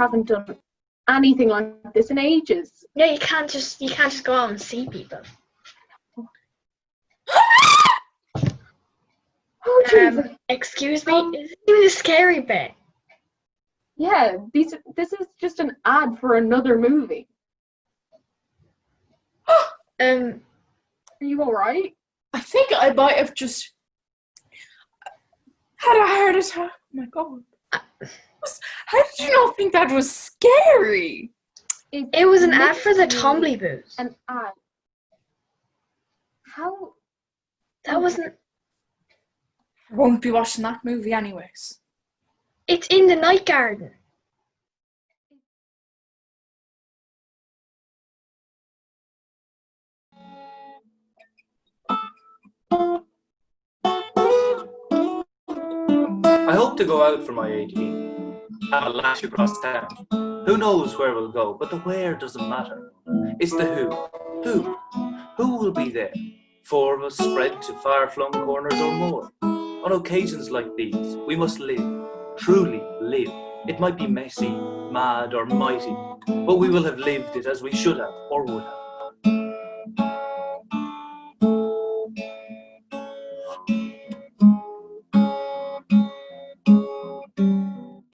haven't done anything like this in ages. Yeah, you can't just go out and see people. Oh, Jesus. Excuse me, is it a scary bit? Yeah, this is just an ad for another movie. Are you alright? I think I might have just had a heart attack. Oh my God. How did you not think that was scary? It was an ad for the Tumbly Boots. An ad. How? That wasn't... I won't be watching that movie anyways. It's in the night garden. I hope to go out for my 18th. Have a lash across town. Who knows where we'll go, but the where doesn't matter. It's the who. Who? Who will be there? 4 of us spread to far-flung corners or more. On occasions like these, we must live. Truly live. It might be messy, mad or mighty, but we will have lived it as we should have or would have.